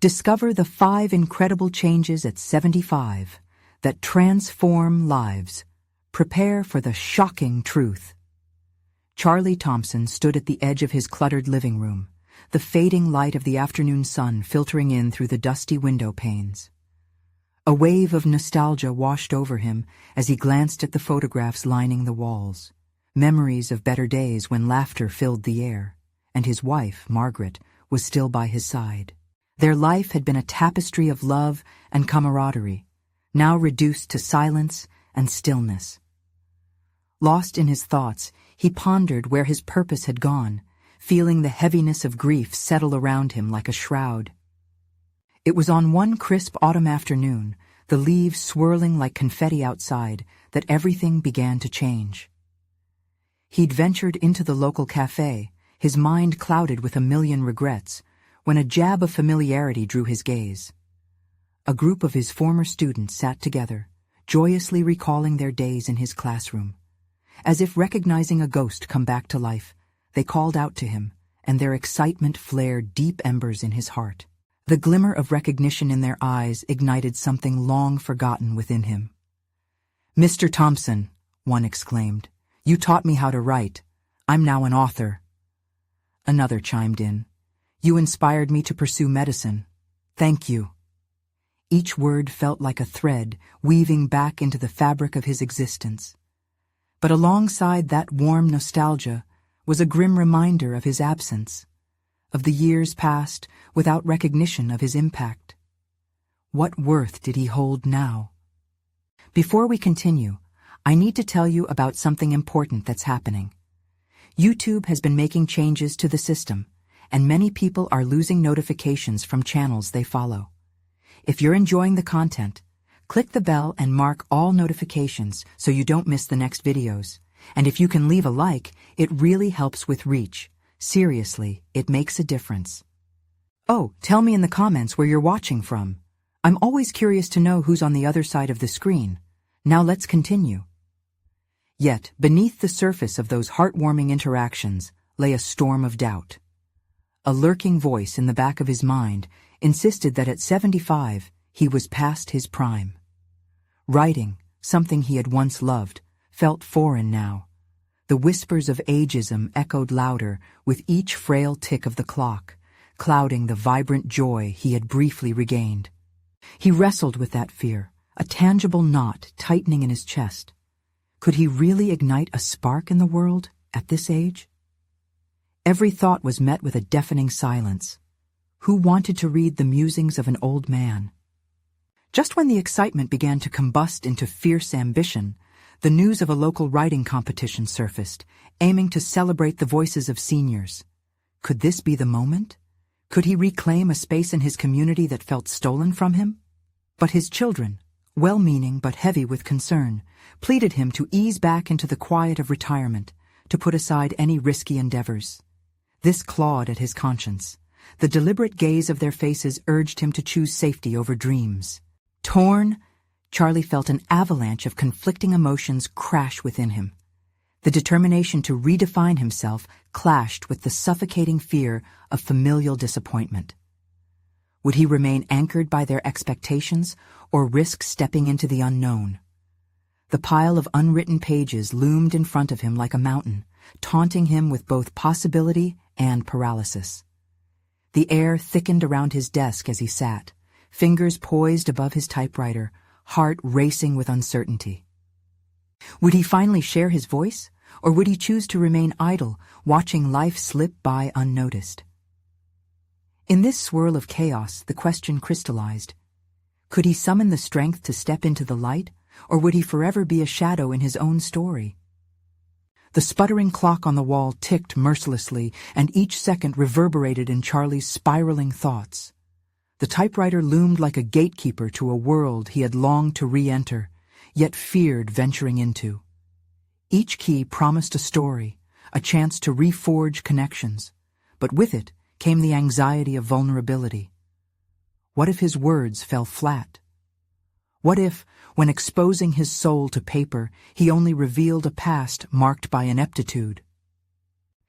Discover the 5 incredible changes at 75 that transform lives. Prepare for the shocking truth. Charlie Thompson stood at the edge of his cluttered living room, the fading light of the afternoon sun filtering in through the dusty window panes. A wave of nostalgia washed over him as he glanced at the photographs lining the walls, memories of better days when laughter filled the air, and his wife, Margaret, was still by his side. Their life had been a tapestry of love and camaraderie, now reduced to silence and stillness. Lost in his thoughts, he pondered where his purpose had gone, feeling the heaviness of grief settle around him like a shroud. It was on one crisp autumn afternoon, the leaves swirling like confetti outside, that everything began to change. He'd ventured into the local cafe, his mind clouded with a million regrets, when a jab of familiarity drew his gaze. A group of his former students sat together, joyously recalling their days in his classroom. As if recognizing a ghost come back to life, they called out to him, and their excitement flared deep embers in his heart. The glimmer of recognition in their eyes ignited something long forgotten within him. "Mr. Thompson," one exclaimed, "you taught me how to write. I'm now an author." Another chimed in, "You inspired me to pursue medicine. Thank you." Each word felt like a thread weaving back into the fabric of his existence. But alongside that warm nostalgia was a grim reminder of his absence, of the years past without recognition of his impact. What worth did he hold now? Before we continue, I need to tell you about something important that's happening. YouTube has been making changes to the system, and many people are losing notifications from channels they follow. If you're enjoying the content, click the bell and mark all notifications so you don't miss the next videos. And if you can leave a like, it really helps with reach. Seriously, it makes a difference. Oh, tell me in the comments where you're watching from. I'm always curious to know who's on the other side of the screen. Now let's continue. Yet, beneath the surface of those heartwarming interactions lay a storm of doubt. A lurking voice in the back of his mind insisted that at 75, he was past his prime. Writing, something he had once loved, felt foreign now. The whispers of ageism echoed louder with each frail tick of the clock, clouding the vibrant joy he had briefly regained. He wrestled with that fear, a tangible knot tightening in his chest. Could he really ignite a spark in the world at this age? Every thought was met with a deafening silence. Who wanted to read the musings of an old man? Just when the excitement began to combust into fierce ambition, the news of a local writing competition surfaced, aiming to celebrate the voices of seniors. Could this be the moment? Could he reclaim a space in his community that felt stolen from him? But his children, well-meaning but heavy with concern, pleaded him to ease back into the quiet of retirement, to put aside any risky endeavors. This clawed at his conscience. The deliberate gaze of their faces urged him to choose safety over dreams. Torn, Charlie felt an avalanche of conflicting emotions crash within him. The determination to redefine himself clashed with the suffocating fear of familial disappointment. Would he remain anchored by their expectations or risk stepping into the unknown? The pile of unwritten pages loomed in front of him like a mountain, taunting him with both possibility and paralysis. The air thickened around his desk as he sat, fingers poised above his typewriter, heart racing with uncertainty. Would he finally share his voice, or would he choose to remain idle, watching life slip by unnoticed? In this swirl of chaos, the question crystallized. Could he summon the strength to step into the light, or would he forever be a shadow in his own story? The sputtering clock on the wall ticked mercilessly, and each second reverberated in Charlie's spiraling thoughts. The typewriter loomed like a gatekeeper to a world he had longed to re-enter, yet feared venturing into. Each key promised a story, a chance to reforge connections, but with it came the anxiety of vulnerability. What if his words fell flat? What if, when exposing his soul to paper, he only revealed a past marked by ineptitude?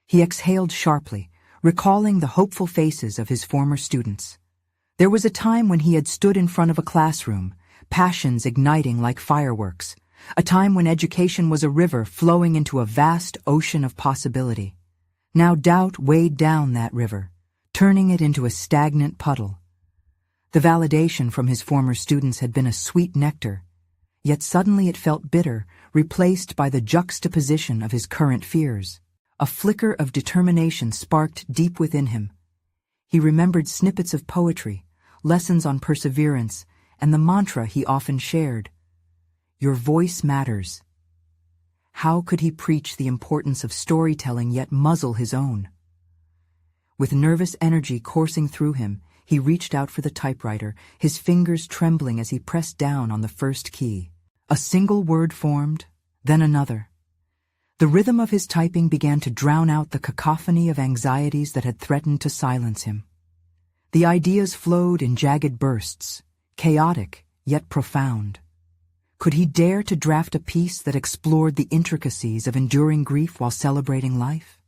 He exhaled sharply, recalling the hopeful faces of his former students. There was a time when he had stood in front of a classroom, passions igniting like fireworks, a time when education was a river flowing into a vast ocean of possibility. Now doubt weighed down that river, turning it into a stagnant puddle. The validation from his former students had been a sweet nectar, yet suddenly it felt bitter, replaced by the juxtaposition of his current fears. A flicker of determination sparked deep within him. He remembered snippets of poetry, lessons on perseverance, and the mantra he often shared: "Your voice matters." How could he preach the importance of storytelling yet muzzle his own? With nervous energy coursing through him, he reached out for the typewriter, his fingers trembling as he pressed down on the first key. A single word formed, then another. The rhythm of his typing began to drown out the cacophony of anxieties that had threatened to silence him. The ideas flowed in jagged bursts, chaotic yet profound. Could he dare to draft a piece that explored the intricacies of enduring grief while celebrating life?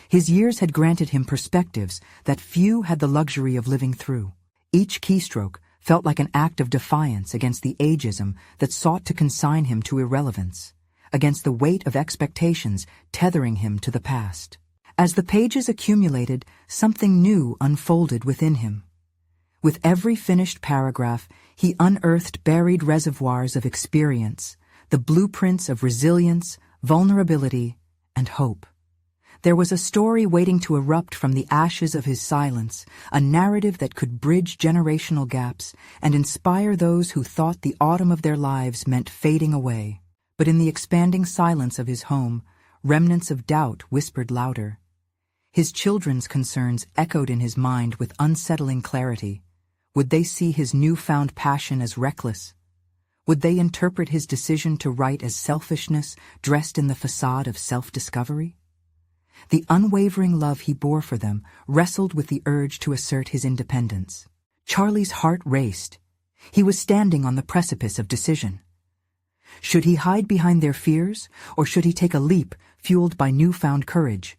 His years had granted him perspectives that few had the luxury of living through. Each keystroke felt like an act of defiance against the ageism that sought to consign him to irrelevance, against the weight of expectations tethering him to the past. As the pages accumulated, something new unfolded within him. With every finished paragraph, he unearthed buried reservoirs of experience, the blueprints of resilience, vulnerability, and hope. There was a story waiting to erupt from the ashes of his silence, a narrative that could bridge generational gaps and inspire those who thought the autumn of their lives meant fading away. But in the expanding silence of his home, remnants of doubt whispered louder. His children's concerns echoed in his mind with unsettling clarity. Would they see his newfound passion as reckless? Would they interpret his decision to write as selfishness dressed in the facade of self-discovery? The unwavering love he bore for them wrestled with the urge to assert his independence. Charlie's heart raced. He was standing on the precipice of decision. Should he hide behind their fears, or should he take a leap fueled by newfound courage?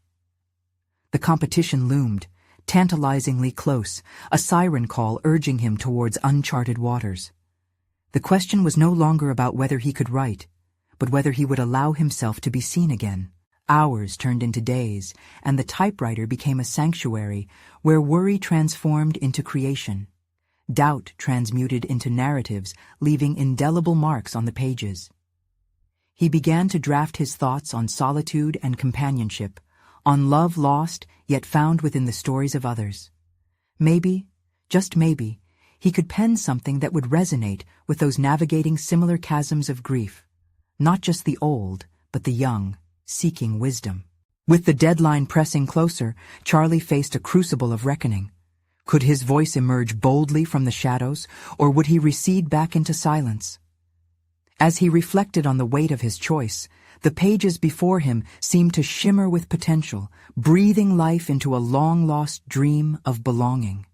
The competition loomed, tantalizingly close, a siren call urging him towards uncharted waters. The question was no longer about whether he could write, but whether he would allow himself to be seen again. Hours turned into days, and the typewriter became a sanctuary where worry transformed into creation. Doubt transmuted into narratives, leaving indelible marks on the pages. He began to draft his thoughts on solitude and companionship, on love lost yet found within the stories of others. Maybe, just maybe, he could pen something that would resonate with those navigating similar chasms of grief, not just the old, but the young, seeking wisdom. With the deadline pressing closer, Charlie faced a crucible of reckoning. Could his voice emerge boldly from the shadows, or would he recede back into silence? As he reflected on the weight of his choice, the pages before him seemed to shimmer with potential, breathing life into a long-lost dream of belonging.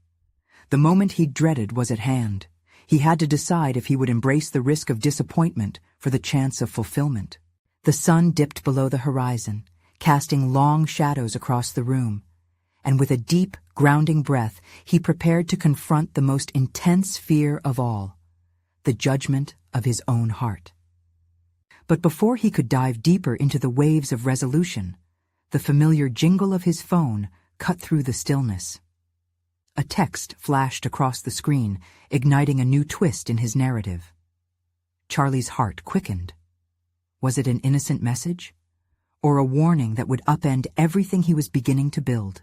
The moment he dreaded was at hand. He had to decide if he would embrace the risk of disappointment for the chance of fulfillment. The sun dipped below the horizon, casting long shadows across the room, and with a deep, grounding breath, he prepared to confront the most intense fear of all, the judgment of his own heart. But before he could dive deeper into the waves of resolution, the familiar jingle of his phone cut through the stillness. A text flashed across the screen, igniting a new twist in his narrative. Charlie's heart quickened. Was it an innocent message, or a warning that would upend everything he was beginning to build?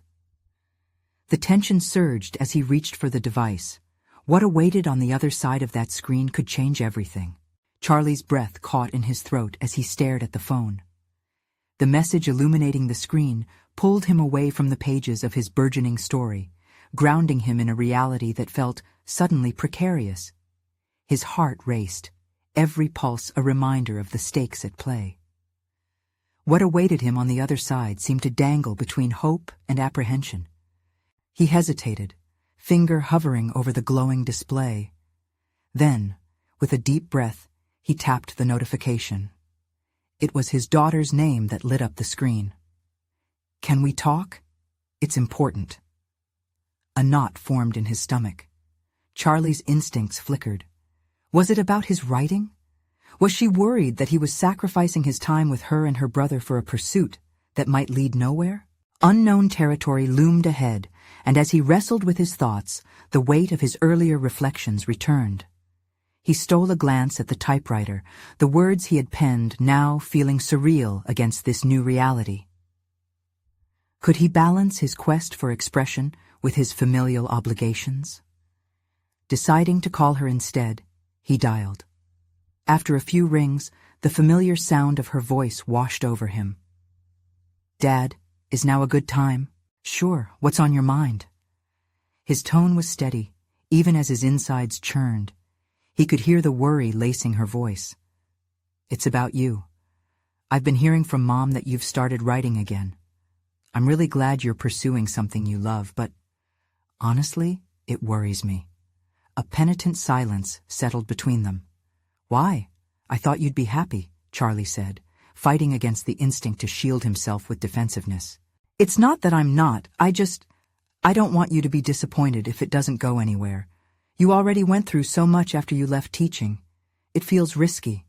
The tension surged as he reached for the device. What awaited on the other side of that screen could change everything. Charlie's breath caught in his throat as he stared at the phone. The message illuminating the screen pulled him away from the pages of his burgeoning story, grounding him in a reality that felt suddenly precarious. His heart raced, every pulse a reminder of the stakes at play. What awaited him on the other side seemed to dangle between hope and apprehension. He hesitated, finger hovering over the glowing display. Then, with a deep breath, he tapped the notification. It was his daughter's name that lit up the screen. "Can we talk? It's important." A knot formed in his stomach. Charlie's instincts flickered. Was it about his writing? Was she worried that he was sacrificing his time with her and her brother for a pursuit that might lead nowhere? Unknown territory loomed ahead, and as he wrestled with his thoughts, the weight of his earlier reflections returned. He stole a glance at the typewriter, the words he had penned now feeling surreal against this new reality. Could he balance his quest for expression with his familial obligations? Deciding to call her instead, he dialed. After a few rings, the familiar sound of her voice washed over him. "Dad, is now a good time?" "Sure, what's on your mind?" His tone was steady, even as his insides churned. He could hear the worry lacing her voice. "It's about you. I've been hearing from Mom that you've started writing again. I'm really glad you're pursuing something you love, but honestly, it worries me." A penitent silence settled between them. "Why? I thought you'd be happy," Charlie said, fighting against the instinct to shield himself with defensiveness. "It's not that I'm not, I don't want you to be disappointed if it doesn't go anywhere. You already went through so much after you left teaching. It feels risky."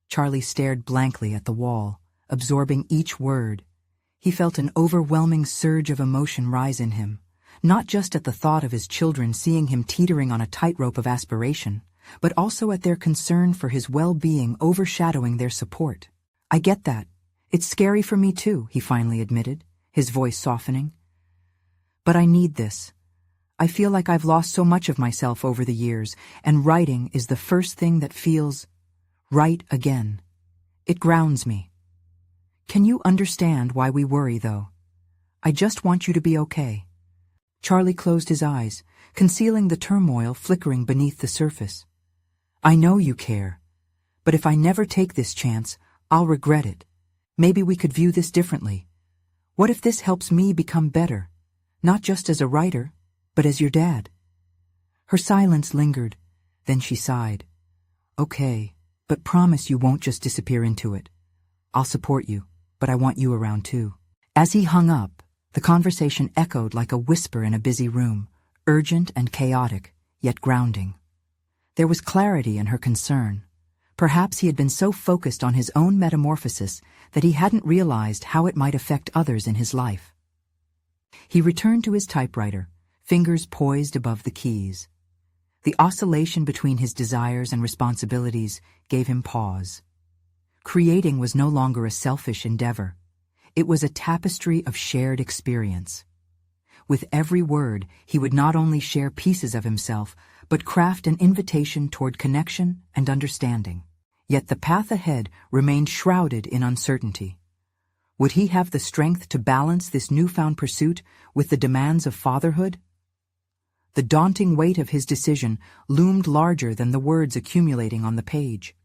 Charlie stared blankly at the wall, absorbing each word. He felt an overwhelming surge of emotion rise in him, not just at the thought of his children seeing him teetering on a tightrope of aspiration, but also at their concern for his well-being overshadowing their support. "I get that. It's scary for me too," he finally admitted, his voice softening. "But I need this. I feel like I've lost so much of myself over the years, and writing is the first thing that feels right again. It grounds me. Can you understand why we worry, though? I just want you to be okay." Charlie closed his eyes, concealing the turmoil flickering beneath the surface. "I know you care, but if I never take this chance, I'll regret it. Maybe we could view this differently. What if this helps me become better, not just as a writer, but as your dad?" Her silence lingered, then she sighed. "Okay, but promise you won't just disappear into it. I'll support you, but I want you around too." As he hung up, the conversation echoed like a whisper in a busy room, urgent and chaotic, yet grounding. There was clarity in her concern. Perhaps he had been so focused on his own metamorphosis that he hadn't realized how it might affect others in his life. He returned to his typewriter, fingers poised above the keys. The oscillation between his desires and responsibilities gave him pause. Creating was no longer a selfish endeavor. It was a tapestry of shared experience. With every word, he would not only share pieces of himself, but craft an invitation toward connection and understanding. Yet the path ahead remained shrouded in uncertainty. Would he have the strength to balance this newfound pursuit with the demands of fatherhood? The daunting weight of his decision loomed larger than the words accumulating on the page.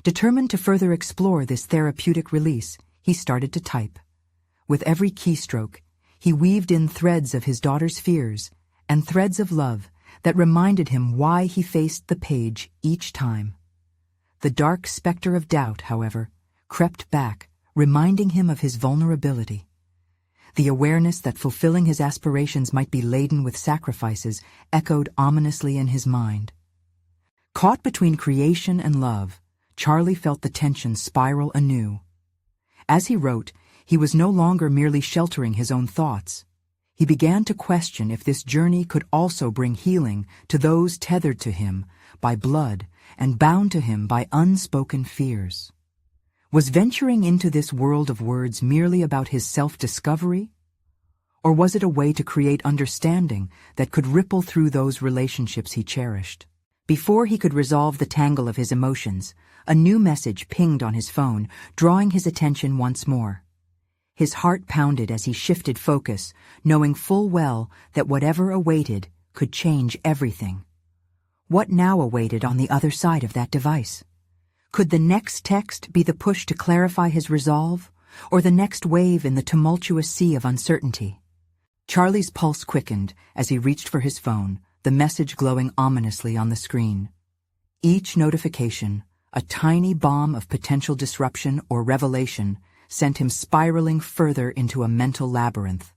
Determined to further explore this therapeutic release, he started to type. With every keystroke, he weaved in threads of his daughter's fears and threads of love that reminded him why he faced the page each time. The dark specter of doubt, however, crept back, reminding him of his vulnerability. The awareness that fulfilling his aspirations might be laden with sacrifices echoed ominously in his mind. Caught between creation and love, Charlie felt the tension spiral anew. As he wrote, he was no longer merely sheltering his own thoughts. He began to question if this journey could also bring healing to those tethered to him by blood and bound to him by unspoken fears. Was venturing into this world of words merely about his self-discovery? Or was it a way to create understanding that could ripple through those relationships he cherished? Before he could resolve the tangle of his emotions, a new message pinged on his phone, drawing his attention once more. His heart pounded as he shifted focus, knowing full well that whatever awaited could change everything. What now awaited on the other side of that device? Could the next text be the push to clarify his resolve, or the next wave in the tumultuous sea of uncertainty? Charlie's pulse quickened as he reached for his phone, the message glowing ominously on the screen. Each notification, a tiny bomb of potential disruption or revelation, sent him spiraling further into a mental labyrinth.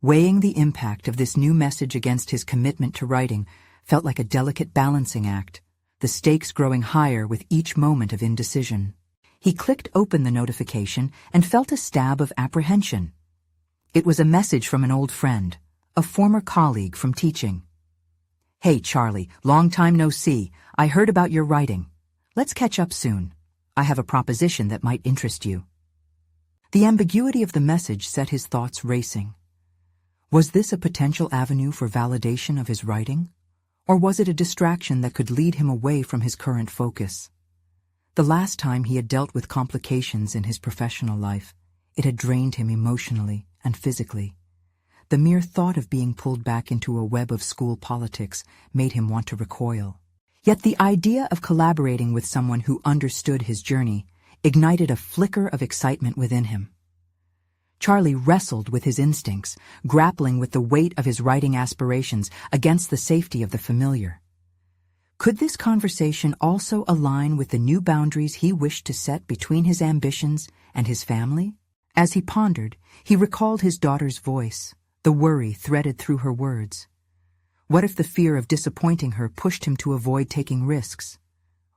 Weighing the impact of this new message against his commitment to writing felt like a delicate balancing act, the stakes growing higher with each moment of indecision. He clicked open the notification and felt a stab of apprehension. It was a message from an old friend, a former colleague from teaching. "Hey, Charlie, long time no see. I heard about your writing. Let's catch up soon. I have a proposition that might interest you." The ambiguity of the message set his thoughts racing. Was this a potential avenue for validation of his writing? Or was it a distraction that could lead him away from his current focus? The last time he had dealt with complications in his professional life, it had drained him emotionally and physically. The mere thought of being pulled back into a web of school politics made him want to recoil. Yet the idea of collaborating with someone who understood his journey ignited a flicker of excitement within him. Charlie wrestled with his instincts, grappling with the weight of his writing aspirations against the safety of the familiar. Could this conversation also align with the new boundaries he wished to set between his ambitions and his family? As he pondered, he recalled his daughter's voice, the worry threaded through her words. What if the fear of disappointing her pushed him to avoid taking risks?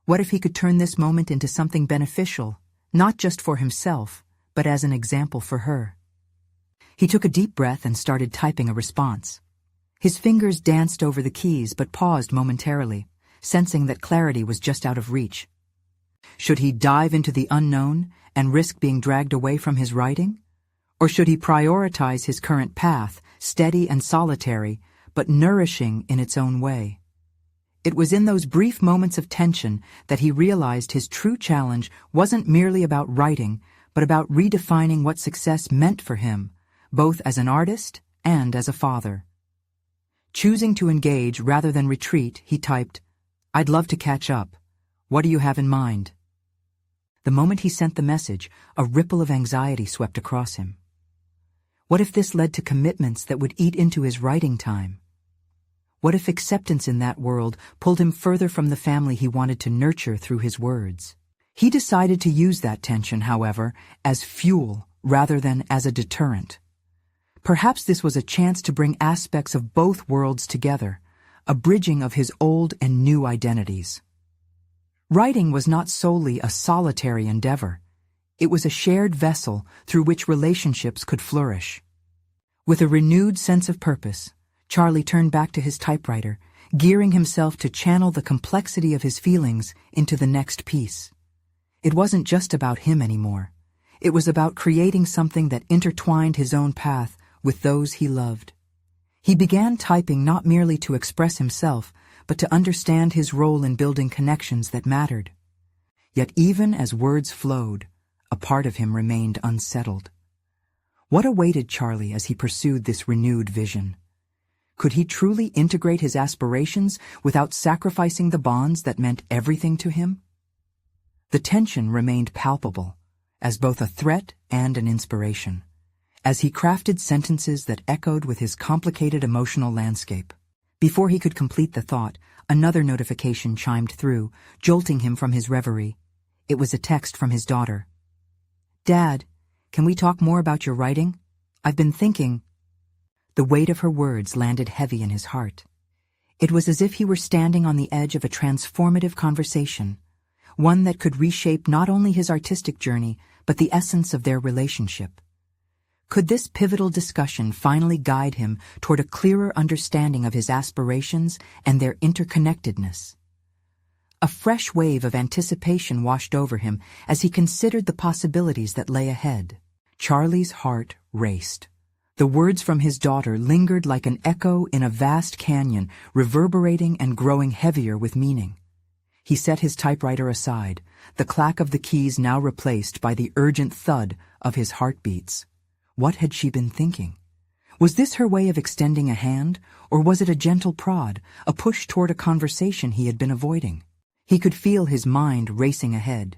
What if he could turn this moment into something beneficial, not just for himself, but as an example for her? He took a deep breath and started typing a response. His fingers danced over the keys but paused momentarily, sensing that clarity was just out of reach. Should he dive into the unknown and risk being dragged away from his writing? Or should he prioritize his current path, steady and solitary, but nourishing in its own way? It was in those brief moments of tension that he realized his true challenge wasn't merely about writing, but about redefining what success meant for him, both as an artist and as a father. Choosing to engage rather than retreat, he typed, "I'd love to catch up. What do you have in mind?" The moment he sent the message, a ripple of anxiety swept across him. What if this led to commitments that would eat into his writing time? What if acceptance in that world pulled him further from the family he wanted to nurture through his words? He decided to use that tension, however, as fuel rather than as a deterrent. Perhaps this was a chance to bring aspects of both worlds together, a bridging of his old and new identities. Writing was not solely a solitary endeavor. It was a shared vessel through which relationships could flourish. With a renewed sense of purpose, Charlie turned back to his typewriter, gearing himself to channel the complexity of his feelings into the next piece. It wasn't just about him anymore. It was about creating something that intertwined his own path with those he loved. He began typing not merely to express himself, but to understand his role in building connections that mattered. Yet even as words flowed, a part of him remained unsettled. What awaited Charlie as he pursued this renewed vision? Could he truly integrate his aspirations without sacrificing the bonds that meant everything to him? The tension remained palpable, as both a threat and an inspiration, as he crafted sentences that echoed with his complicated emotional landscape. Before he could complete the thought, another notification chimed through, jolting him from his reverie. It was a text from his daughter. "Dad, can we talk more about your writing? I've been thinking." The weight of her words landed heavy in his heart. It was as if he were standing on the edge of a transformative conversation, one that could reshape not only his artistic journey, but the essence of their relationship. Could this pivotal discussion finally guide him toward a clearer understanding of his aspirations and their interconnectedness? A fresh wave of anticipation washed over him as he considered the possibilities that lay ahead. Charlie's heart raced. The words from his daughter lingered like an echo in a vast canyon, reverberating and growing heavier with meaning. He set his typewriter aside, the clack of the keys now replaced by the urgent thud of his heartbeats. What had she been thinking? Was this her way of extending a hand, or was it a gentle prod, a push toward a conversation he had been avoiding? He could feel his mind racing ahead.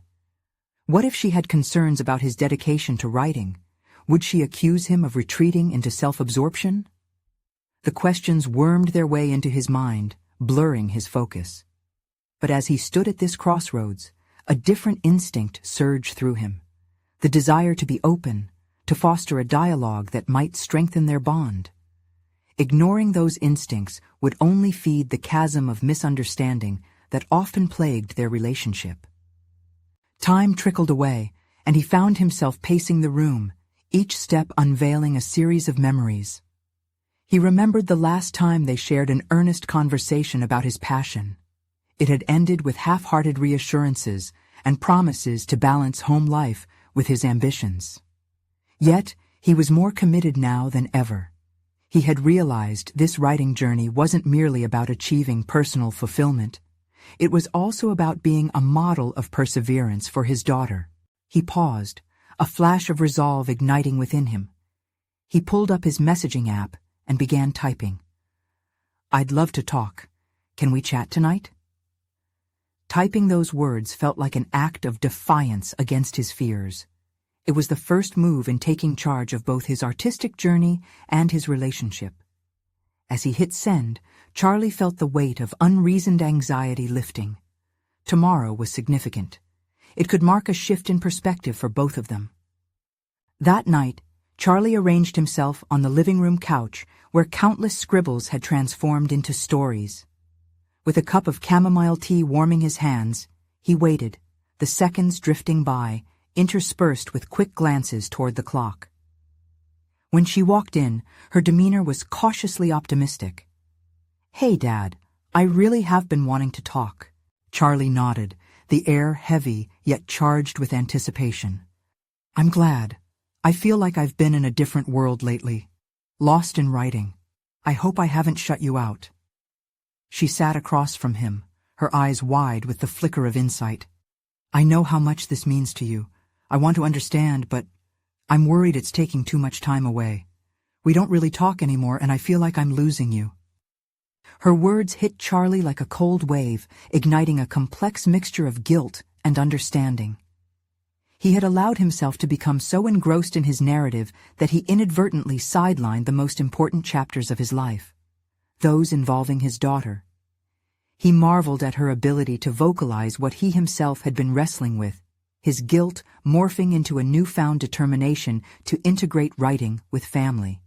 What if she had concerns about his dedication to writing? Would she accuse him of retreating into self-absorption? The questions wormed their way into his mind, blurring his focus. But as he stood at this crossroads, a different instinct surged through him. The desire to be open, to foster a dialogue that might strengthen their bond. Ignoring those instincts would only feed the chasm of misunderstanding that often plagued their relationship. Time trickled away, and he found himself pacing the room, each step unveiling a series of memories. He remembered the last time they shared an earnest conversation about his passion. It had ended with half-hearted reassurances and promises to balance home life with his ambitions. Yet, he was more committed now than ever. He had realized this writing journey wasn't merely about achieving personal fulfillment. It was also about being a model of perseverance for his daughter. He paused, a flash of resolve igniting within him. He pulled up his messaging app and began typing. "I'd love to talk. Can we chat tonight?" Typing those words felt like an act of defiance against his fears. It was the first move in taking charge of both his artistic journey and his relationship. As he hit send, Charlie felt the weight of unreasoned anxiety lifting. Tomorrow was significant. It could mark a shift in perspective for both of them. That night, Charlie arranged himself on the living room couch where countless scribbles had transformed into stories. With a cup of chamomile tea warming his hands, he waited, the seconds drifting by, interspersed with quick glances toward the clock. When she walked in, her demeanor was cautiously optimistic. "Hey, Dad, I really have been wanting to talk." Charlie nodded, the air heavy yet charged with anticipation. "I'm glad. I feel like I've been in a different world lately. Lost in writing. I hope I haven't shut you out." She sat across from him, her eyes wide with the flicker of insight. "I know how much this means to you. I want to understand, but I'm worried it's taking too much time away. We don't really talk anymore, and I feel like I'm losing you." Her words hit Charlie like a cold wave, igniting a complex mixture of guilt and understanding. He had allowed himself to become so engrossed in his narrative that he inadvertently sidelined the most important chapters of his life, those involving his daughter. He marveled at her ability to vocalize what he himself had been wrestling with, his guilt morphing into a newfound determination to integrate writing with family.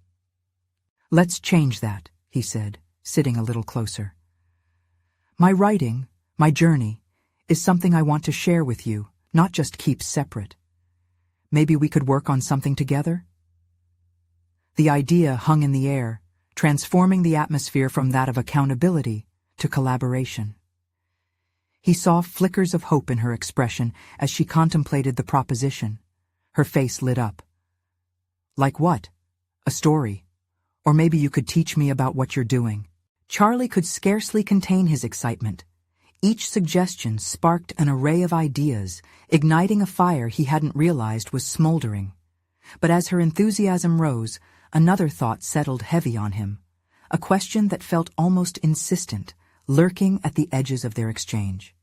"Let's change that," he said, sitting a little closer. "My writing, my journey, is something I want to share with you, not just keep separate. Maybe we could work on something together?" The idea hung in the air, transforming the atmosphere from that of accountability to collaboration. He saw flickers of hope in her expression as she contemplated the proposition. Her face lit up. "Like what? A story? Or maybe you could teach me about what you're doing." Charlie could scarcely contain his excitement. Each suggestion sparked an array of ideas, igniting a fire he hadn't realized was smoldering. But as her enthusiasm rose, another thought settled heavy on him, a question that felt almost insistent, lurking at the edges of their exchange.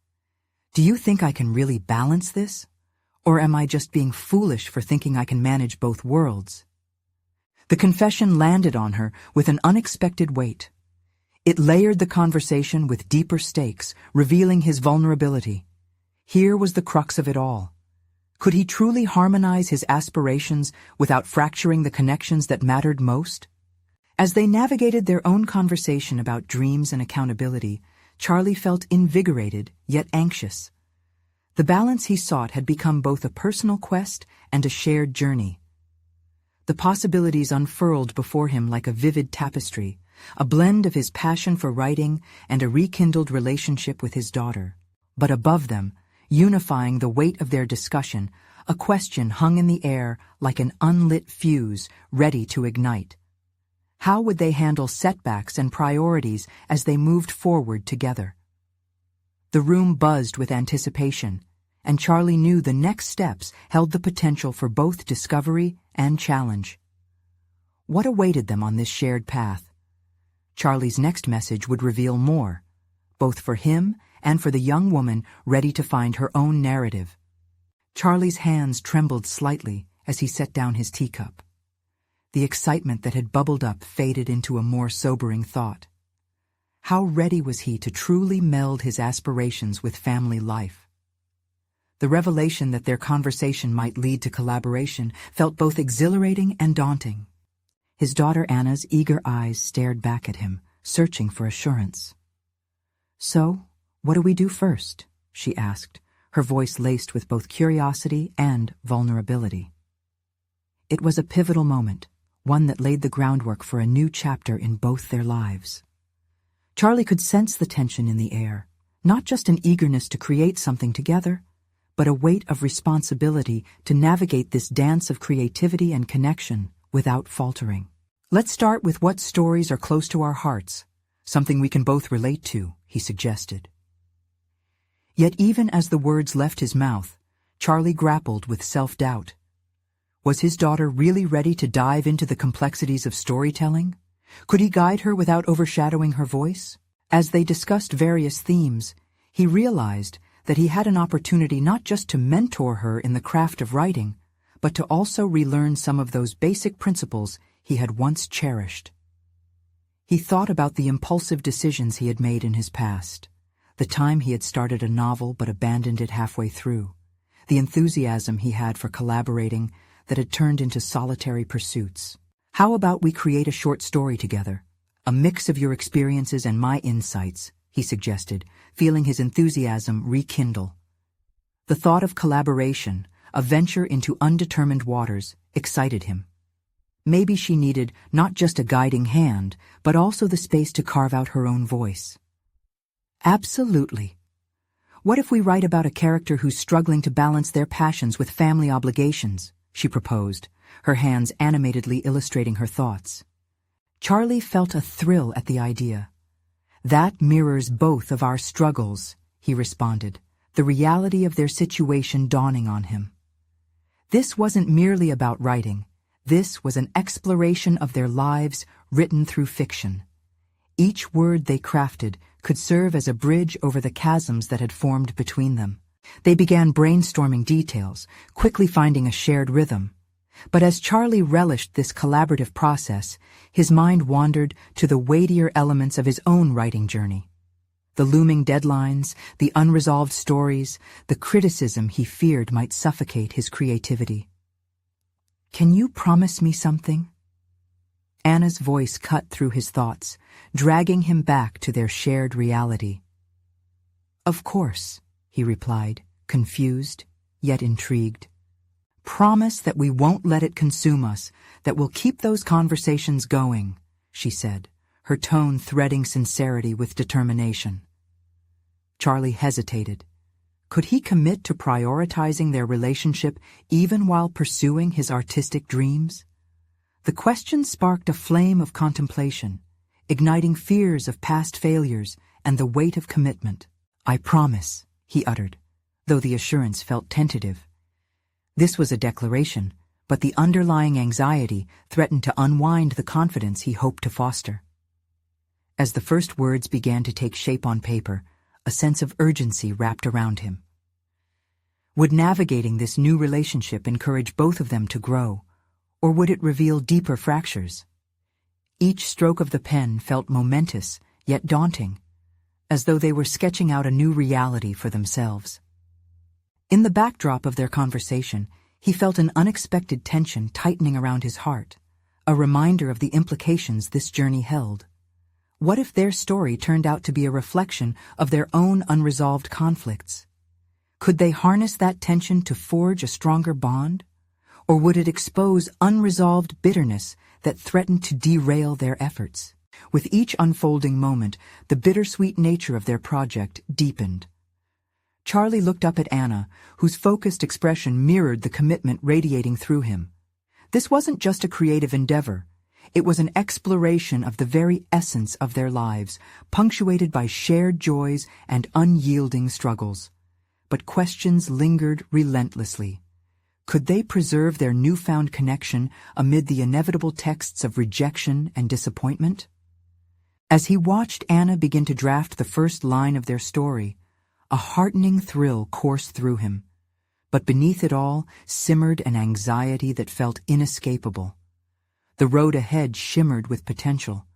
"Do you think I can really balance this? Or am I just being foolish for thinking I can manage both worlds?" The confession landed on her with an unexpected weight. It layered the conversation with deeper stakes, revealing his vulnerability. Here was the crux of it all. Could he truly harmonize his aspirations without fracturing the connections that mattered most? As they navigated their own conversation about dreams and accountability, Charlie felt invigorated yet anxious. The balance he sought had become both a personal quest and a shared journey. The possibilities unfurled before him like a vivid tapestry, a blend of his passion for writing and a rekindled relationship with his daughter. But above them, unifying the weight of their discussion, a question hung in the air like an unlit fuse ready to ignite. How would they handle setbacks and priorities as they moved forward together? The room buzzed with anticipation, and Charlie knew the next steps held the potential for both discovery and challenge. What awaited them on this shared path? Charlie's next message would reveal more, both for him and for the young woman ready to find her own narrative. Charlie's hands trembled slightly as he set down his teacup. The excitement that had bubbled up faded into a more sobering thought. How ready was he to truly meld his aspirations with family life? The revelation that their conversation might lead to collaboration felt both exhilarating and daunting. His daughter Anna's eager eyes stared back at him, searching for assurance. "So, what do we do first?" she asked, her voice laced with both curiosity and vulnerability. It was a pivotal moment, one that laid the groundwork for a new chapter in both their lives. Charlie could sense the tension in the air, not just an eagerness to create something together, but a weight of responsibility to navigate this dance of creativity and connection without faltering. "Let's start with what stories are close to our hearts, something we can both relate to," he suggested. Yet even as the words left his mouth, Charlie grappled with self-doubt. Was his daughter really ready to dive into the complexities of storytelling? Could he guide her without overshadowing her voice? As they discussed various themes, he realized that he had an opportunity not just to mentor her in the craft of writing, but to also relearn some of those basic principles he had once cherished. He thought about the impulsive decisions he had made in his past, the time he had started a novel but abandoned it halfway through, the enthusiasm he had for collaborating that had turned into solitary pursuits. "How about we create a short story together? A mix of your experiences and my insights," he suggested, feeling his enthusiasm rekindle. The thought of collaboration, a venture into undetermined waters, excited him. Maybe she needed not just a guiding hand, but also the space to carve out her own voice. "Absolutely. What if we write about a character who's struggling to balance their passions with family obligations?" she proposed, her hands animatedly illustrating her thoughts. Charlie felt a thrill at the idea. "That mirrors both of our struggles," he responded, the reality of their situation dawning on him. This wasn't merely about writing. This was an exploration of their lives written through fiction. Each word they crafted could serve as a bridge over the chasms that had formed between them. They began brainstorming details, quickly finding a shared rhythm. But as Charlie relished this collaborative process, his mind wandered to the weightier elements of his own writing journey. The looming deadlines, the unresolved stories, the criticism he feared might suffocate his creativity. "Can you promise me something?" Anna's voice cut through his thoughts, dragging him back to their shared reality. "Of course," he replied, confused, yet intrigued. "Promise that we won't let it consume us, that we'll keep those conversations going," she said, her tone threading sincerity with determination. Charlie hesitated. Could he commit to prioritizing their relationship even while pursuing his artistic dreams? The question sparked a flame of contemplation, igniting fears of past failures and the weight of commitment. "I promise," he uttered, though the assurance felt tentative. This was a declaration, but the underlying anxiety threatened to unwind the confidence he hoped to foster. As the first words began to take shape on paper, a sense of urgency wrapped around him. Would navigating this new relationship encourage both of them to grow, or would it reveal deeper fractures? Each stroke of the pen felt momentous, yet daunting, as though they were sketching out a new reality for themselves. In the backdrop of their conversation, he felt an unexpected tension tightening around his heart, a reminder of the implications this journey held. What if their story turned out to be a reflection of their own unresolved conflicts? Could they harness that tension to forge a stronger bond? Or would it expose unresolved bitterness that threatened to derail their efforts? With each unfolding moment, the bittersweet nature of their project deepened. Charlie looked up at Anna, whose focused expression mirrored the commitment radiating through him. This wasn't just a creative endeavor. It was an exploration of the very essence of their lives, punctuated by shared joys and unyielding struggles. But questions lingered relentlessly. Could they preserve their newfound connection amid the inevitable texts of rejection and disappointment? As he watched Anna begin to draft the first line of their story, a heartening thrill coursed through him. But beneath it all simmered an anxiety that felt inescapable. The road ahead shimmered with potential,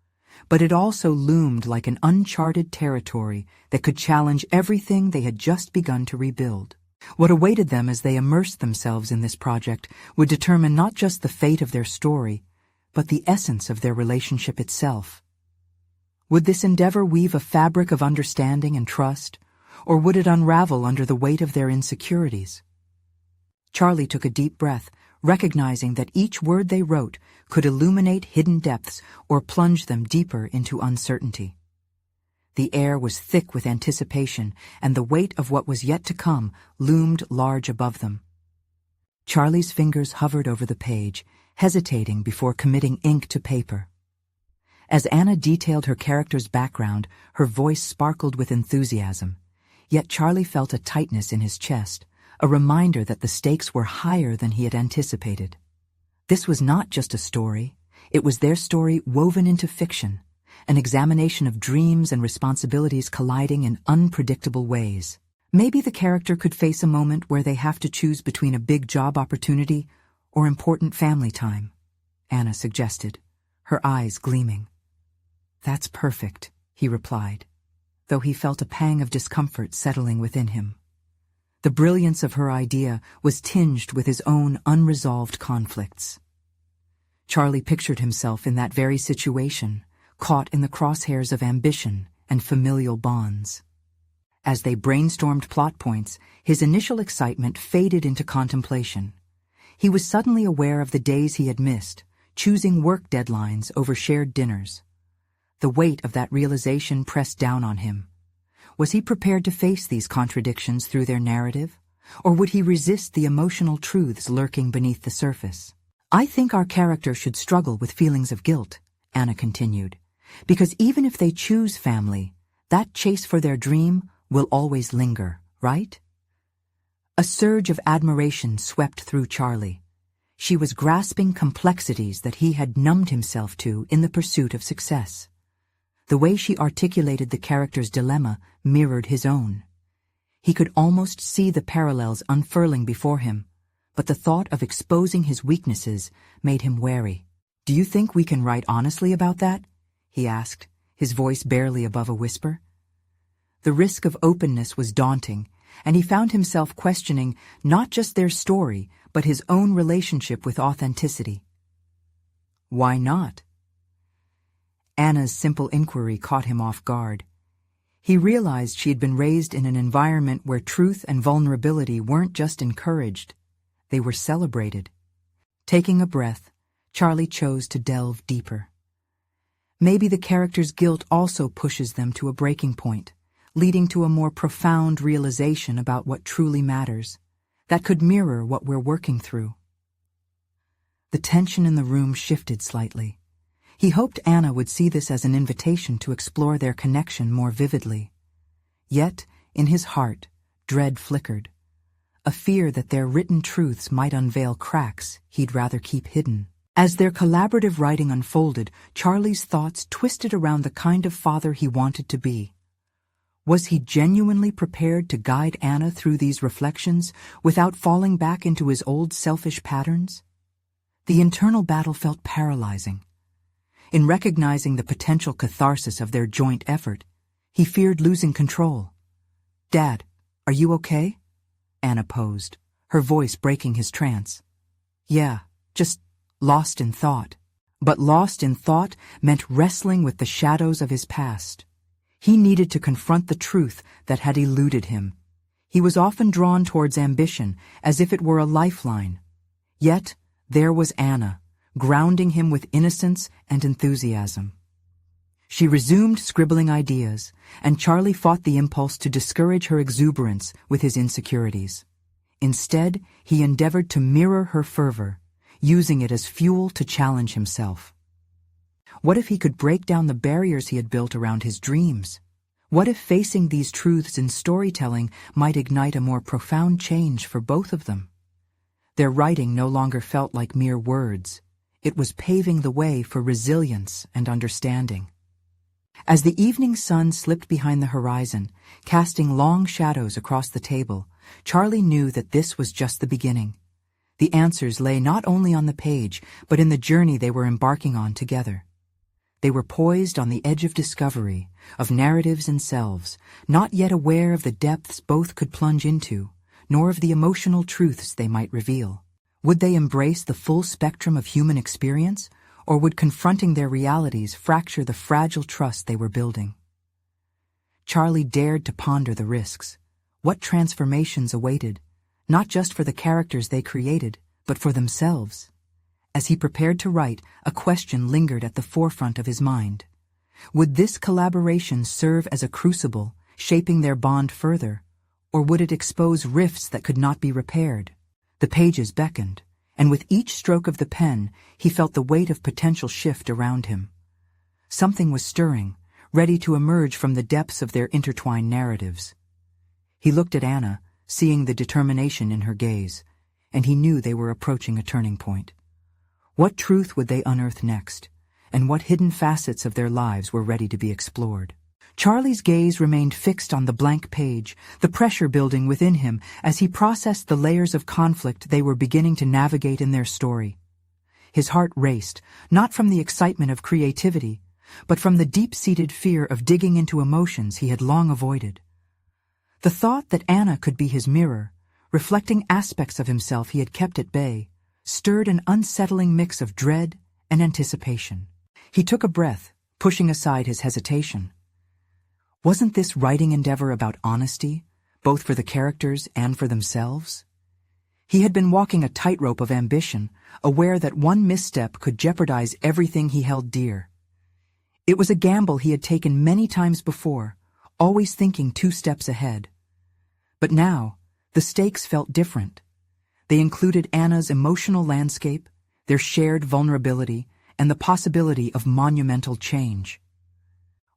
but it also loomed like an uncharted territory that could challenge everything they had just begun to rebuild. What awaited them as they immersed themselves in this project would determine not just the fate of their story, but the essence of their relationship itself. Would this endeavor weave a fabric of understanding and trust, or would it unravel under the weight of their insecurities? Charlie took a deep breath, recognizing that each word they wrote could illuminate hidden depths or plunge them deeper into uncertainty. The air was thick with anticipation, and the weight of what was yet to come loomed large above them. Charlie's fingers hovered over the page, hesitating before committing ink to paper. As Anna detailed her character's background, her voice sparkled with enthusiasm. Yet Charlie felt a tightness in his chest, a reminder that the stakes were higher than he had anticipated. This was not just a story, it was their story woven into fiction, an examination of dreams and responsibilities colliding in unpredictable ways. Maybe the character could face a moment where they have to choose between a big job opportunity or important family time, Anna suggested, her eyes gleaming. "That's perfect," he replied, though he felt a pang of discomfort settling within him. The brilliance of her idea was tinged with his own unresolved conflicts. Charlie pictured himself in that very situation, caught in the crosshairs of ambition and familial bonds. As they brainstormed plot points, his initial excitement faded into contemplation. He was suddenly aware of the days he had missed, choosing work deadlines over shared dinners. The weight of that realization pressed down on him. Was he prepared to face these contradictions through their narrative, or would he resist the emotional truths lurking beneath the surface? "I think our character should struggle with feelings of guilt," Anna continued, "because even if they choose family, that chase for their dream will always linger, right?" A surge of admiration swept through Charlie. She was grasping complexities that he had numbed himself to in the pursuit of success. The way she articulated the character's dilemma mirrored his own. He could almost see the parallels unfurling before him, but the thought of exposing his weaknesses made him wary. "Do you think we can write honestly about that?" he asked, his voice barely above a whisper. The risk of openness was daunting, and he found himself questioning not just their story, but his own relationship with authenticity. "Why not?" Anna's simple inquiry caught him off guard. He realized she had been raised in an environment where truth and vulnerability weren't just encouraged, they were celebrated. Taking a breath, Charlie chose to delve deeper. Maybe the character's guilt also pushes them to a breaking point, leading to a more profound realization about what truly matters, that could mirror what we're working through. The tension in the room shifted slightly. He hoped Anna would see this as an invitation to explore their connection more vividly. Yet, in his heart, dread flickered, a fear that their written truths might unveil cracks he'd rather keep hidden. As their collaborative writing unfolded, Charlie's thoughts twisted around the kind of father he wanted to be. Was he genuinely prepared to guide Anna through these reflections without falling back into his old selfish patterns? The internal battle felt paralyzing. In recognizing the potential catharsis of their joint effort, he feared losing control. "Dad, are you okay?" Anna posed, her voice breaking his trance. "Yeah, just lost in thought." But lost in thought meant wrestling with the shadows of his past. He needed to confront the truth that had eluded him. He was often drawn towards ambition, as if it were a lifeline. Yet, there was Anna, grounding him with innocence and enthusiasm. She resumed scribbling ideas, and Charlie fought the impulse to discourage her exuberance with his insecurities. Instead, he endeavored to mirror her fervor, using it as fuel to challenge himself. What if he could break down the barriers he had built around his dreams? What if facing these truths in storytelling might ignite a more profound change for both of them? Their writing no longer felt like mere words. It was paving the way for resilience and understanding. As the evening sun slipped behind the horizon, casting long shadows across the table, Charlie knew that this was just the beginning. The answers lay not only on the page, but in the journey they were embarking on together. They were poised on the edge of discovery, of narratives and selves, not yet aware of the depths both could plunge into, nor of the emotional truths they might reveal. Would they embrace the full spectrum of human experience, or would confronting their realities fracture the fragile trust they were building? Charlie dared to ponder the risks. What transformations awaited, not just for the characters they created, but for themselves? As he prepared to write, a question lingered at the forefront of his mind. Would this collaboration serve as a crucible, shaping their bond further, or would it expose rifts that could not be repaired? The pages beckoned, and with each stroke of the pen, he felt the weight of potential shift around him. Something was stirring, ready to emerge from the depths of their intertwined narratives. He looked at Anna, seeing the determination in her gaze, and he knew they were approaching a turning point. What truth would they unearth next, and what hidden facets of their lives were ready to be explored? Charlie's gaze remained fixed on the blank page, the pressure building within him as he processed the layers of conflict they were beginning to navigate in their story. His heart raced, not from the excitement of creativity, but from the deep-seated fear of digging into emotions he had long avoided. The thought that Anna could be his mirror, reflecting aspects of himself he had kept at bay, stirred an unsettling mix of dread and anticipation. He took a breath, pushing aside his hesitation. Wasn't this writing endeavor about honesty, both for the characters and for themselves? He had been walking a tightrope of ambition, aware that one misstep could jeopardize everything he held dear. It was a gamble he had taken many times before, always thinking 2 steps ahead. But now, the stakes felt different. They included Anna's emotional landscape, their shared vulnerability, and the possibility of monumental change.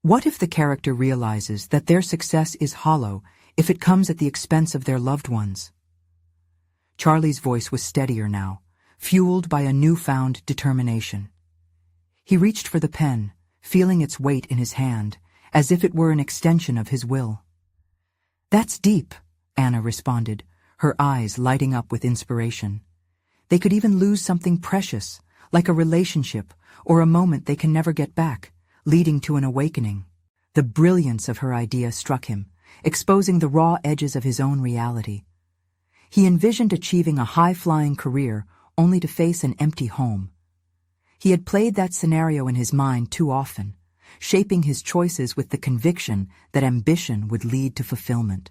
What if the character realizes that their success is hollow if it comes at the expense of their loved ones? Charlie's voice was steadier now, fueled by a newfound determination. He reached for the pen, feeling its weight in his hand, as if it were an extension of his will. "That's deep," Anna responded, her eyes lighting up with inspiration. "They could even lose something precious, like a relationship or a moment they can never get back, leading to an awakening." The brilliance of her idea struck him, exposing the raw edges of his own reality. He envisioned achieving a high-flying career only to face an empty home. He had played that scenario in his mind too often, shaping his choices with the conviction that ambition would lead to fulfillment.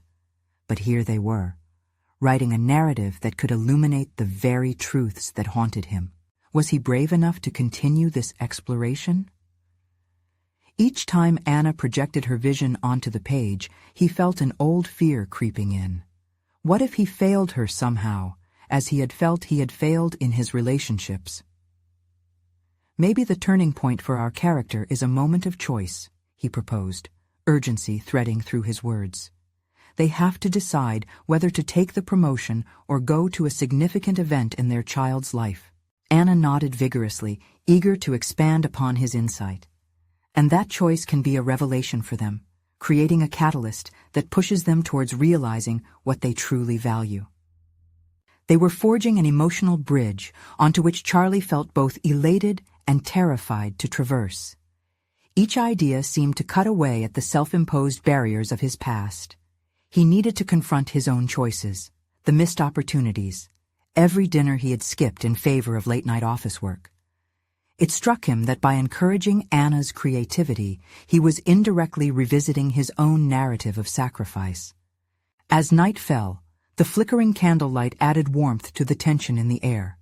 But here they were, writing a narrative that could illuminate the very truths that haunted him. Was he brave enough to continue this exploration? Each time Anna projected her vision onto the page, he felt an old fear creeping in. What if he failed her somehow, as he had felt he had failed in his relationships? "Maybe the turning point for our character is a moment of choice," he proposed, urgency threading through his words. They have to decide whether to take the promotion or go to a significant event in their child's life. Anna nodded vigorously, eager to expand upon his insight. And that choice can be a revelation for them, creating a catalyst that pushes them towards realizing what they truly value. They were forging an emotional bridge onto which Charlie felt both elated and terrified to traverse. Each idea seemed to cut away at the self-imposed barriers of his past. He needed to confront his own choices, the missed opportunities, every dinner he had skipped in favor of late-night office work. It struck him that by encouraging Anna's creativity, he was indirectly revisiting his own narrative of sacrifice. As night fell, the flickering candlelight added warmth to the tension in the air.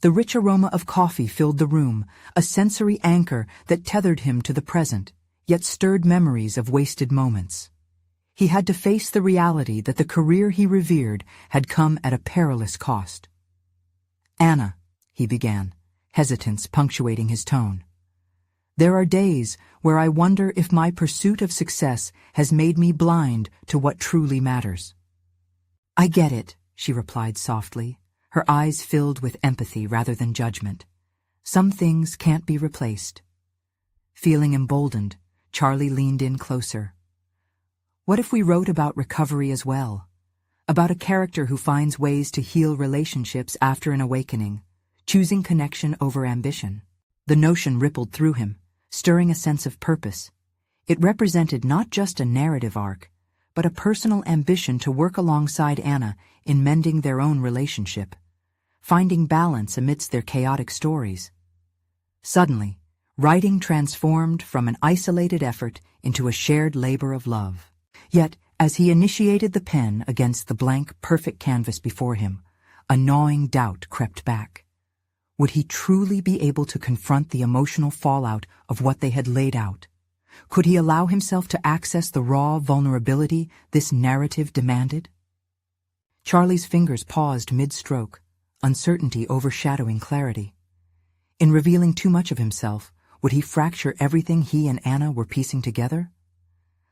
The rich aroma of coffee filled the room, a sensory anchor that tethered him to the present, yet stirred memories of wasted moments. He had to face the reality that the career he revered had come at a perilous cost. "Anna," he began, hesitance punctuating his tone. "There are days where I wonder if my pursuit of success has made me blind to what truly matters." "I get it," she replied softly, her eyes filled with empathy rather than judgment. "Some things can't be replaced." Feeling emboldened, Charlie leaned in closer. "What if we wrote about recovery as well? About a character who finds ways to heal relationships after an awakening, choosing connection over ambition?" The notion rippled through him, stirring a sense of purpose. It represented not just a narrative arc, but a personal ambition to work alongside Anna in mending their own relationship, finding balance amidst their chaotic stories. Suddenly, writing transformed from an isolated effort into a shared labor of love. Yet, as he initiated the pen against the blank, perfect canvas before him, a gnawing doubt crept back. Would he truly be able to confront the emotional fallout of what they had laid out? Could he allow himself to access the raw vulnerability this narrative demanded? Charlie's fingers paused mid-stroke, uncertainty overshadowing clarity. In revealing too much of himself, would he fracture everything he and Anna were piecing together?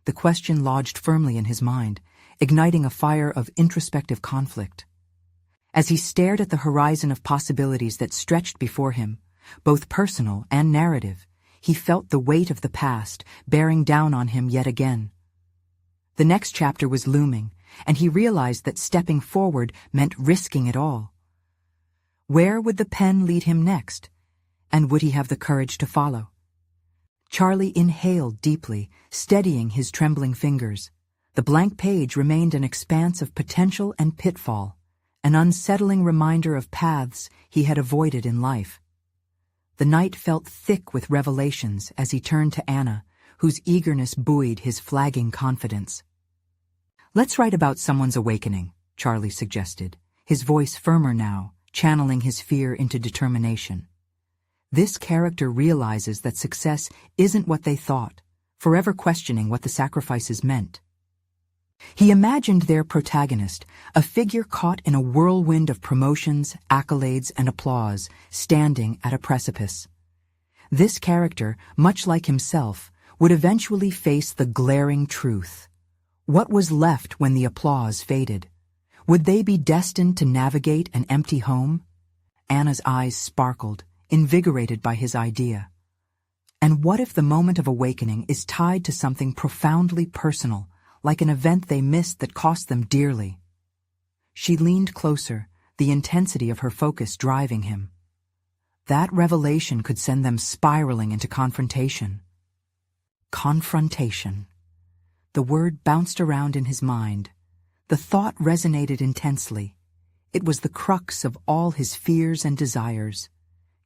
The question lodged firmly in his mind, igniting a fire of introspective conflict. As he stared at the horizon of possibilities that stretched before him, both personal and narrative, he felt the weight of the past bearing down on him yet again. The next chapter was looming, and he realized that stepping forward meant risking it all. Where would the pen lead him next, and would he have the courage to follow? Charlie inhaled deeply, steadying his trembling fingers. The blank page remained an expanse of potential and pitfall, an unsettling reminder of paths he had avoided in life. The night felt thick with revelations as he turned to Anna, whose eagerness buoyed his flagging confidence. "Let's write about someone's awakening," Charlie suggested, his voice firmer now, channeling his fear into determination. This character realizes that success isn't what they thought, forever questioning what the sacrifices meant. He imagined their protagonist, a figure caught in a whirlwind of promotions, accolades, and applause, standing at a precipice. This character, much like himself, would eventually face the glaring truth. What was left when the applause faded? Would they be destined to navigate an empty home? Anna's eyes sparkled, invigorated by his idea. And what if the moment of awakening is tied to something profoundly personal, like an event they missed that cost them dearly? She leaned closer, the intensity of her focus driving him. That revelation could send them spiraling into confrontation. Confrontation. The word bounced around in his mind. The thought resonated intensely. It was the crux of all his fears and desires.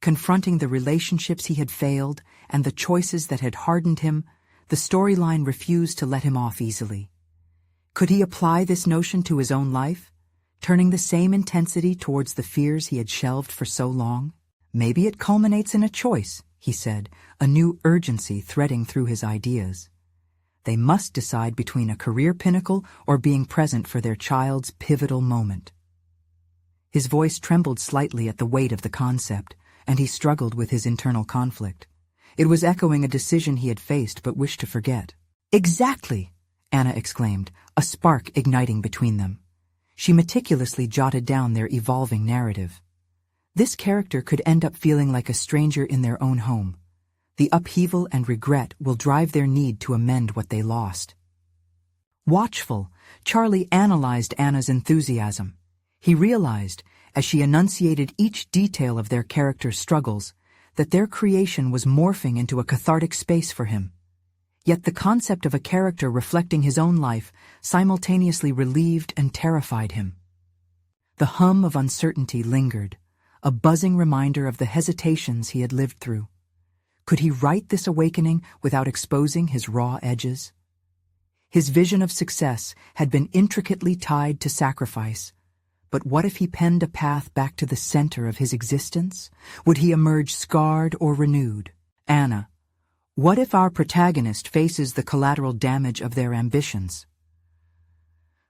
Confronting the relationships he had failed and the choices that had hardened him, the storyline refused to let him off easily. Could he apply this notion to his own life, turning the same intensity towards the fears he had shelved for so long? "Maybe it culminates in a choice," he said, a new urgency threading through his ideas. They must decide between a career pinnacle or being present for their child's pivotal moment. His voice trembled slightly at the weight of the concept, and he struggled with his internal conflict. It was echoing a decision he had faced but wished to forget. "Exactly!" Anna exclaimed, a spark igniting between them. She meticulously jotted down their evolving narrative. This character could end up feeling like a stranger in their own home. The upheaval and regret will drive their need to amend what they lost. Watchful, Charlie analyzed Anna's enthusiasm. He realized, as she enunciated each detail of their character's struggles, that their creation was morphing into a cathartic space for him. Yet the concept of a character reflecting his own life simultaneously relieved and terrified him. The hum of uncertainty lingered, a buzzing reminder of the hesitations he had lived through. Could he write this awakening without exposing his raw edges? His vision of success had been intricately tied to sacrifice. But what if he penned a path back to the center of his existence? Would he emerge scarred or renewed? Anna, what if our protagonist faces the collateral damage of their ambitions?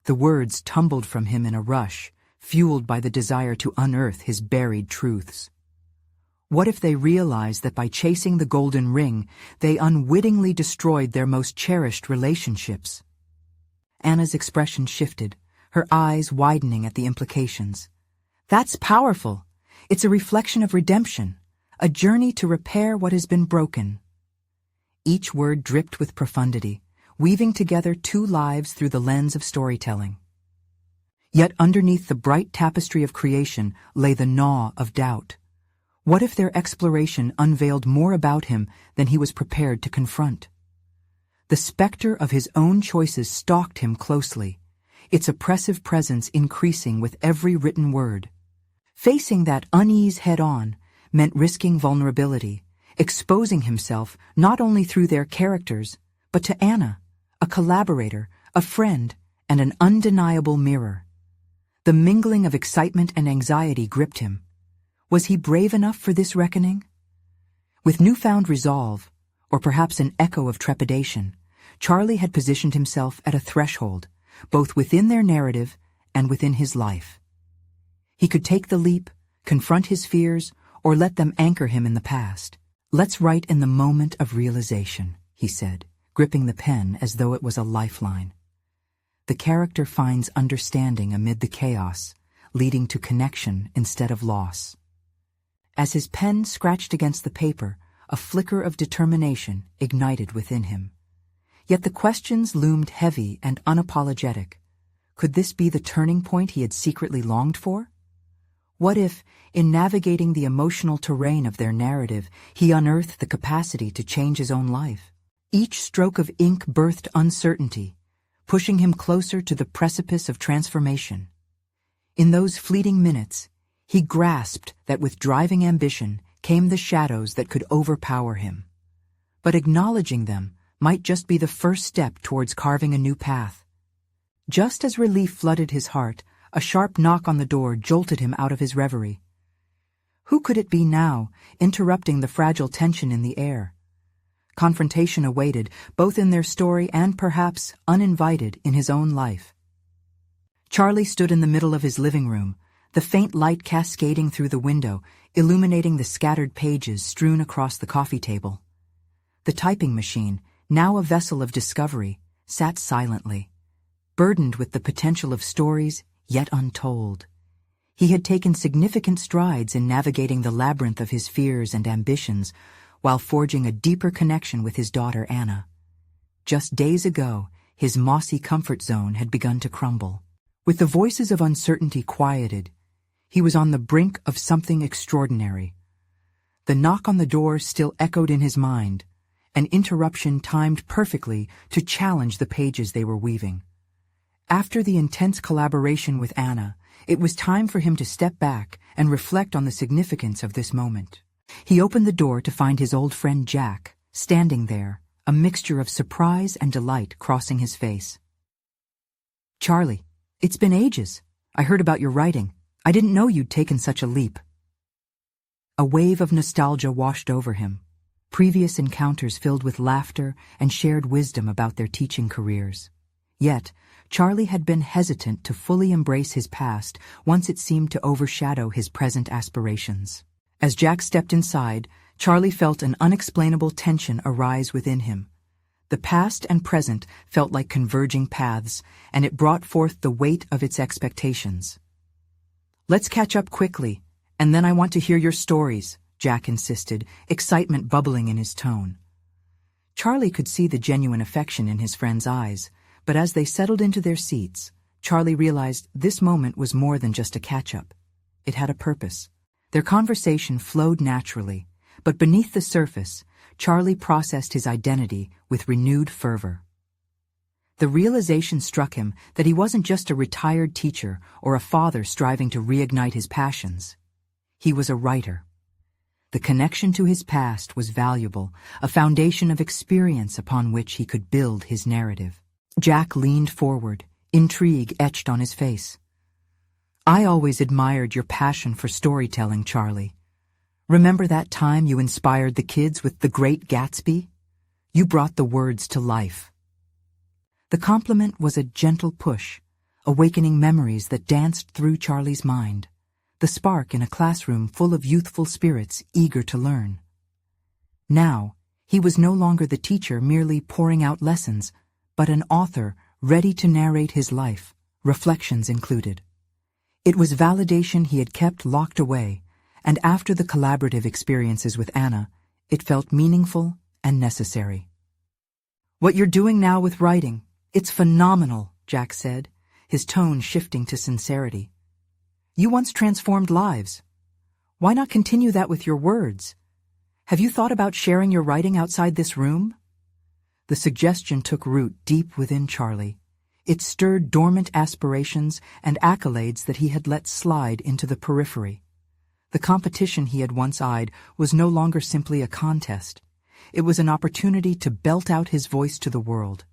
The words tumbled from him in a rush, fueled by the desire to unearth his buried truths. What if they realized that by chasing the golden ring, they unwittingly destroyed their most cherished relationships? Anna's expression shifted, her eyes widening at the implications. "That's powerful. It's a reflection of redemption, a journey to repair what has been broken." Each word dripped with profundity, weaving together two lives through the lens of storytelling. Yet underneath the bright tapestry of creation lay the gnaw of doubt. What if their exploration unveiled more about him than he was prepared to confront? The specter of his own choices stalked him closely, its oppressive presence increasing with every written word. Facing that unease head-on meant risking vulnerability, exposing himself not only through their characters, but to Anna, a collaborator, a friend, and an undeniable mirror. The mingling of excitement and anxiety gripped him. Was he brave enough for this reckoning? With newfound resolve, or perhaps an echo of trepidation, Charlie had positioned himself at a threshold, both within their narrative and within his life. He could take the leap, confront his fears, or let them anchor him in the past. "Let's write in the moment of realization," he said, gripping the pen as though it was a lifeline. The character finds understanding amid the chaos, leading to connection instead of loss. As his pen scratched against the paper, a flicker of determination ignited within him. Yet the questions loomed heavy and unapologetic. Could this be the turning point he had secretly longed for? What if, in navigating the emotional terrain of their narrative, he unearthed the capacity to change his own life? Each stroke of ink birthed uncertainty, pushing him closer to the precipice of transformation. In those fleeting minutes, he grasped that with driving ambition came the shadows that could overpower him. But acknowledging them might just be the first step towards carving a new path. Just as relief flooded his heart, a sharp knock on the door jolted him out of his reverie. Who could it be now, interrupting the fragile tension in the air? Confrontation awaited, both in their story and perhaps uninvited in his own life. Charlie stood in the middle of his living room, the faint light cascading through the window, illuminating the scattered pages strewn across the coffee table. The typing machine, now a vessel of discovery, sat silently, burdened with the potential of stories yet untold. He had taken significant strides in navigating the labyrinth of his fears and ambitions, while forging a deeper connection with his daughter Anna. Just days ago, his mossy comfort zone had begun to crumble. With the voices of uncertainty quieted, he was on the brink of something extraordinary. The knock on the door still echoed in his mind, an interruption timed perfectly to challenge the pages they were weaving. After the intense collaboration with Anna, it was time for him to step back and reflect on the significance of this moment. He opened the door to find his old friend Jack, standing there, a mixture of surprise and delight crossing his face. "Charlie, it's been ages. I heard about your writing. I didn't know you'd taken such a leap." A wave of nostalgia washed over him, previous encounters filled with laughter and shared wisdom about their teaching careers. Yet, Charlie had been hesitant to fully embrace his past once it seemed to overshadow his present aspirations. As Jack stepped inside, Charlie felt an unexplainable tension arise within him. The past and present felt like converging paths, and it brought forth the weight of its expectations. "Let's catch up quickly, and then I want to hear your stories," Jack insisted, excitement bubbling in his tone. Charlie could see the genuine affection in his friend's eyes, but as they settled into their seats, Charlie realized this moment was more than just a catch-up. It had a purpose. Their conversation flowed naturally, but beneath the surface, Charlie processed his identity with renewed fervor. The realization struck him that he wasn't just a retired teacher or a father striving to reignite his passions. He was a writer. The connection to his past was valuable, a foundation of experience upon which he could build his narrative. Jack leaned forward, intrigue etched on his face. "I always admired your passion for storytelling, Charlie. Remember that time you inspired the kids with The Great Gatsby? You brought the words to life." The compliment was a gentle push, awakening memories that danced through Charlie's mind, the spark in a classroom full of youthful spirits eager to learn. Now, he was no longer the teacher merely pouring out lessons, but an author ready to narrate his life, reflections included. It was validation he had kept locked away, and after the collaborative experiences with Anna, it felt meaningful and necessary. "What you're doing now with writing, it's phenomenal," Jack said, his tone shifting to sincerity. "You once transformed lives. Why not continue that with your words? Have you thought about sharing your writing outside this room?" The suggestion took root deep within Charlie. It stirred dormant aspirations and accolades that he had let slide into the periphery. The competition he had once eyed was no longer simply a contest. It was an opportunity to belt out his voice to the world.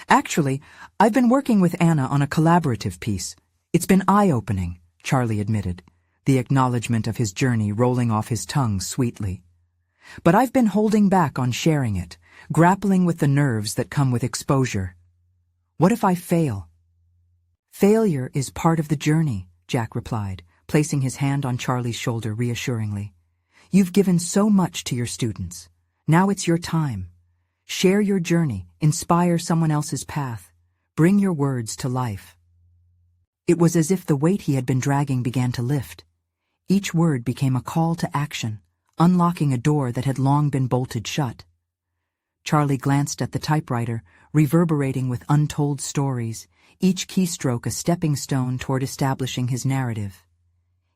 "Actually, I've been working with Anna on a collaborative piece. It's been eye-opening," Charlie admitted, the acknowledgement of his journey rolling off his tongue sweetly. "But I've been holding back on sharing it, grappling with the nerves that come with exposure. What if I fail?" "Failure is part of the journey," Jack replied, placing his hand on Charlie's shoulder reassuringly. "You've given so much to your students. Now it's your time. Share your journey, inspire someone else's path, bring your words to life." It was as if the weight he had been dragging began to lift. Each word became a call to action, unlocking a door that had long been bolted shut. Charlie glanced at the typewriter, reverberating with untold stories, each keystroke a stepping stone toward establishing his narrative.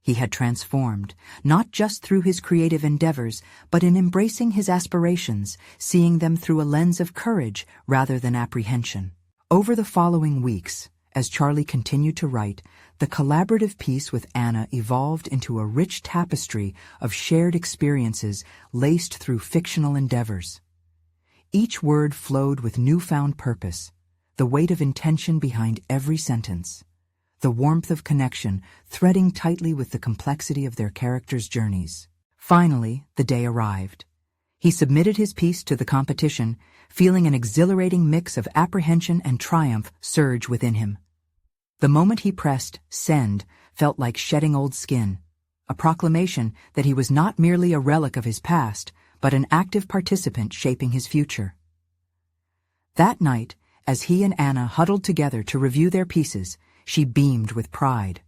He had transformed, not just through his creative endeavors, but in embracing his aspirations, seeing them through a lens of courage rather than apprehension. Over the following weeks, as Charlie continued to write, the collaborative piece with Anna evolved into a rich tapestry of shared experiences laced through fictional endeavors. Each word flowed with newfound purpose, the weight of intention behind every sentence, the warmth of connection threading tightly with the complexity of their characters' journeys. Finally, the day arrived. He submitted his piece to the competition, feeling an exhilarating mix of apprehension and triumph surge within him. The moment he pressed send felt like shedding old skin, a proclamation that he was not merely a relic of his past, but an active participant shaping his future. That night, as he and Anna huddled together to review their pieces, she beamed with pride.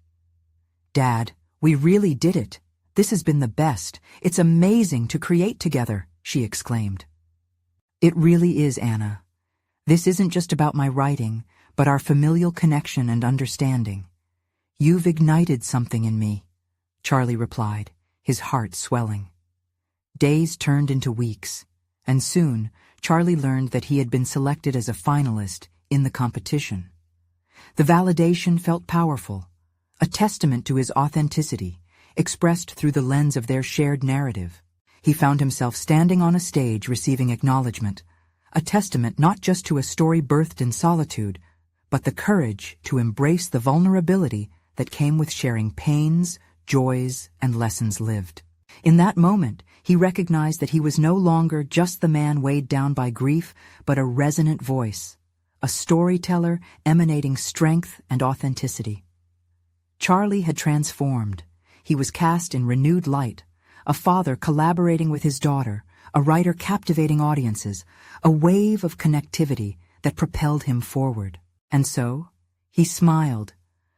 "Dad, we really did it. This has been the best. It's amazing to create together," she exclaimed. "It really is, Anna. This isn't just about my writing, but our familial connection and understanding. You've ignited something in me," Charlie replied, his heart swelling. Days turned into weeks, and soon Charlie learned that he had been selected as a finalist in the competition. The validation felt powerful, a testament to his authenticity, expressed through the lens of their shared narrative. He found himself standing on a stage receiving acknowledgement, a testament not just to a story birthed in solitude, but the courage to embrace the vulnerability that came with sharing pains, joys, and lessons lived. In that moment, he recognized that he was no longer just the man weighed down by grief, but a resonant voice, a storyteller emanating strength and authenticity. Charlie had transformed. He was cast in renewed light, a father collaborating with his daughter, a writer captivating audiences, a wave of connectivity that propelled him forward. And so, he smiled,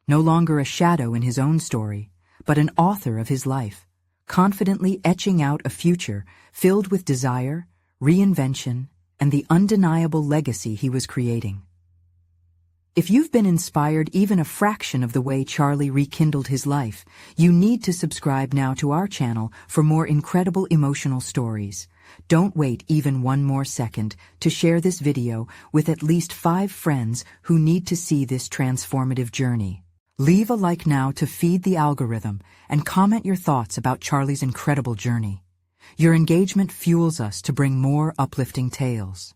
no longer a shadow in his own story, but an author of his life, confidently etching out a future filled with desire, reinvention, and the undeniable legacy he was creating. If you've been inspired even a fraction of the way Charlie rekindled his life, you need to subscribe now to our channel for more incredible emotional stories. Don't wait even one more second to share this video with at least 5 friends who need to see this transformative journey. Leave a like now to feed the algorithm and comment your thoughts about Charlie's incredible journey. Your engagement fuels us to bring more uplifting tales.